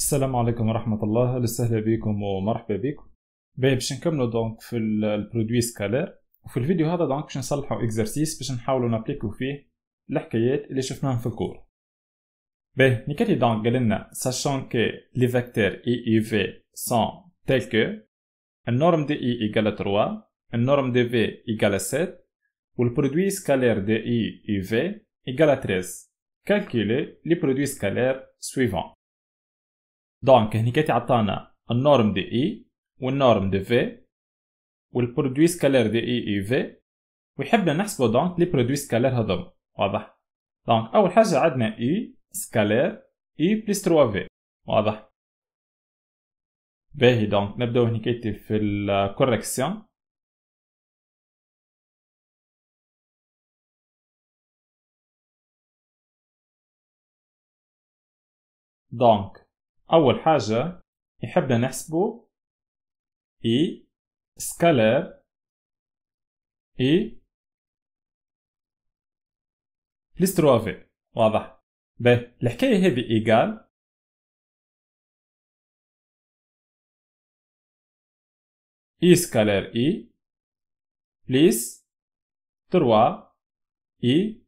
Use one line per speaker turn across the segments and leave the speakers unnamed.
السلام عليكم ورحمة الله، لسهلا بكم ومرحبا بكم. باش نكملوا دونك في البرودوي سكالير، وفي الفيديو هذا دونك باش نصلحوا اكزرسيس باش نحاولوا نابليكو فيه الحكايات اللي شفناهم في الكور. نيكاتي دونك قال لنا sachant que les vecteurs i et v sont tels que النورم دي i égale 3 النورم دي v égale 7 والبرودوي سكالير دي i et v égale 13. calculez les produits scalaires suivants. دونك هني كاتي عطانا النورم دي اي والنورم دي في والبرودوي سكالير دي اي اي في، ويحبنا نحسبو دونك لي برودوي سكالير هذوما. واضح؟ دونك اول حاجه عندنا اي سكالير اي بلس 3 في. واضح؟ باهي دونك نبداو هني كاتي في الكوريكسيون. دونك اول حاجه يحبنا نحسبو اي سكالير اي بلس 3 في. واضح؟ باهي الحكايه هذه ايجال اي سكالير اي بلس 3 اي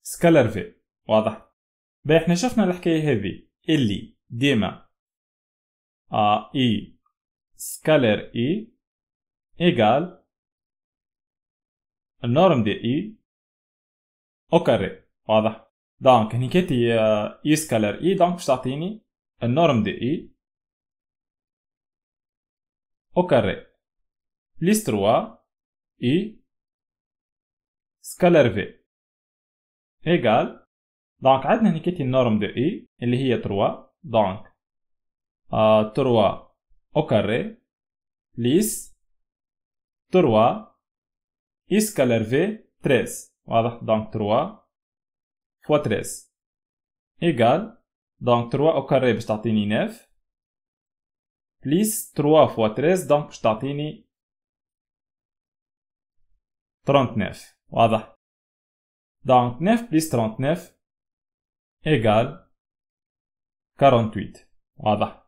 سكالير في. واضح؟ باهي احنا شفنا الحكايه هذه اللي ديما اي سكالير اي ايجال النورم دي اي او كاري. واضح؟ دونك هني كاتي اي سكالير اي دونك باش تعطيني النورم دي اي او كاري بلس 3 اي سكالير في ايجال. دونك عندنا هني كاتي النورم دي اي اللي هي 3. دونك 3 او كاري بلس 3 اي سكالير في 13. واضح؟ دونك 3 فوا 13 ايجال دونك 3 او كاري باش تعطيني 9 بلس 3 فوا 13 دونك باش تعطيني 39. واضح؟ دونك 9 بلس 39 ايجال 48. واضح؟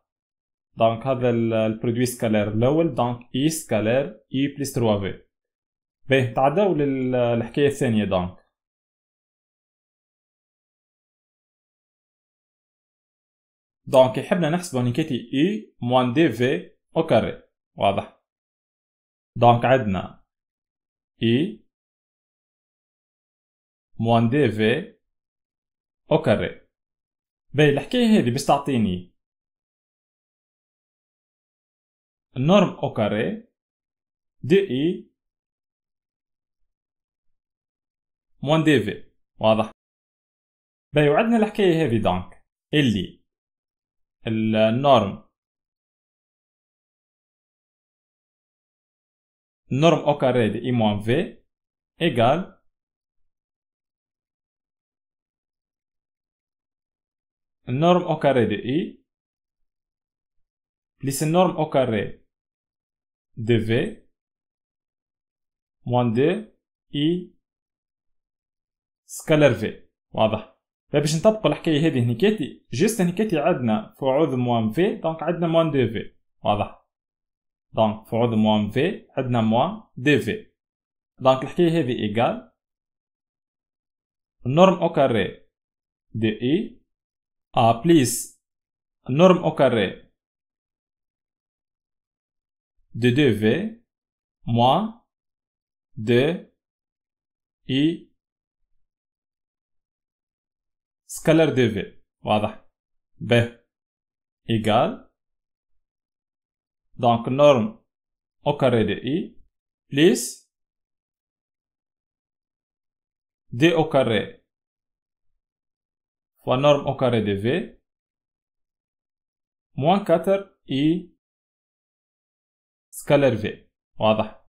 دونك هذا البرودوي سكالير الاول. دونك اي سكالير اي بلس 3 في. باهي تعداو للحكايه الثانيه. دونك يحبنا نحسبو نيكاتي اي موان دي في او كاري. واضح؟ دونك عندنا اي موان دي في او كاري. باهي الحكايه هذه باش تعطيني النورم او كاري دي اي موان دي في. واضح؟ باهي وعندنا الحكايه هذه دونك اللي النورم او كاري دي اي موان في ايجال النورم او كاري دي اي بلس النورم او كاري دي في موان دي اي سكالر في. واضح؟ باش نطبقوا الحكايه هذه هنيكاتي جيست هنيكاتي عندنا فعوض موان في دونك عندنا موان دي في. واضح؟ دونك فعوض موان في عندنا موان دي في. دونك الحكايه هذه ايجال النورم او كاري دي اي بليس النورم او كاري دي دي في موان دي اي سكالر دي في. واضح؟ ب ايجال دونك النورم او كاري دي اي بليس دي او كاري فوا النورم او كاري دي في موان 4 اي سكالر في. واضح؟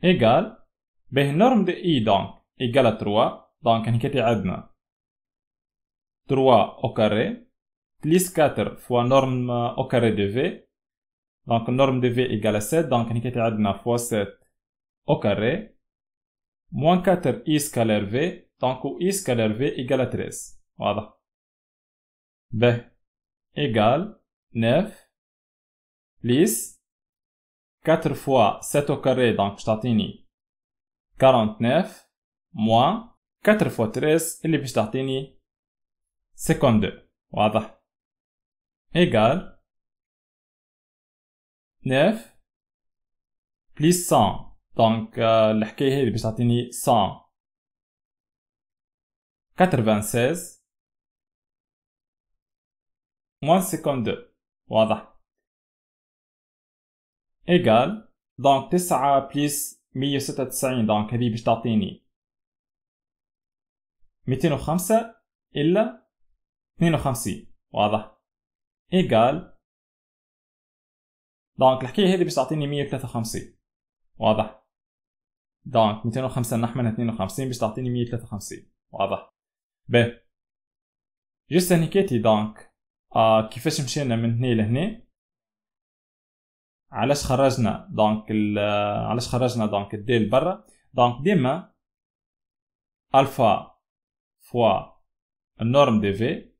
ايجال به النورم دي اي دونك ايجال 3. دونك هني كاتي عندنا 3 au carré plus 4 fois norme au carré de V. Donc norme de V égale à 7. Donc on a fois 7 au carré moins 4 I scalaire V. Donc I scalaire V égale à 13. Voilà. ب إيجال 9 بليس 4 فوا 7 au carré دونك باش تعطيني 49 موان 4 فوا 13 اللي باش تعطيني 52. واضح؟ إيجال 9 بليس 100 دونك الحكاية هذه باش تعطيني 196 موان 52. واضح؟ إيجال دونك 9 بليس 196 دونك هذه باش تعطيني 205 إلا 52. واضح؟ إيجال دونك الحكاية هذه باش تعطيني 153. واضح؟ دونك 205 نحملها 52 باش تعطيني 153. واضح؟ باهي جست هنيكاتي دونك كيفاش مشينا من هنا لهنا، علاش خرجنا دونك الدال برا. دونك ديما الفا فوا النورم دي في،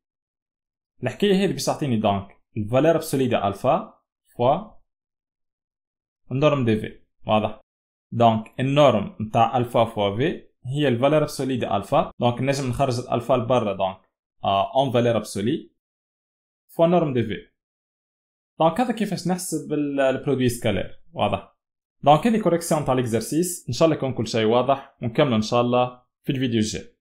الحكايه هذه باش تعطيني دونك الفالور ابسوليد الفا فوا النورم دي في. واضح؟ دونك النورم نتاع الفا فوا في هي الفالور ابسوليد الفا، دونك نجم نخرج الالفا لبرا دونك اون فالور ابسولي فوا النورم دي في. دونك هذا كيفاش نحسب البرودوي سكالير. واضح؟ دونك هذه كوريكسيون تاع ليكزرسيس، ان شاء الله يكون كل شيء واضح ونكمل ان شاء الله في الفيديو الجاي.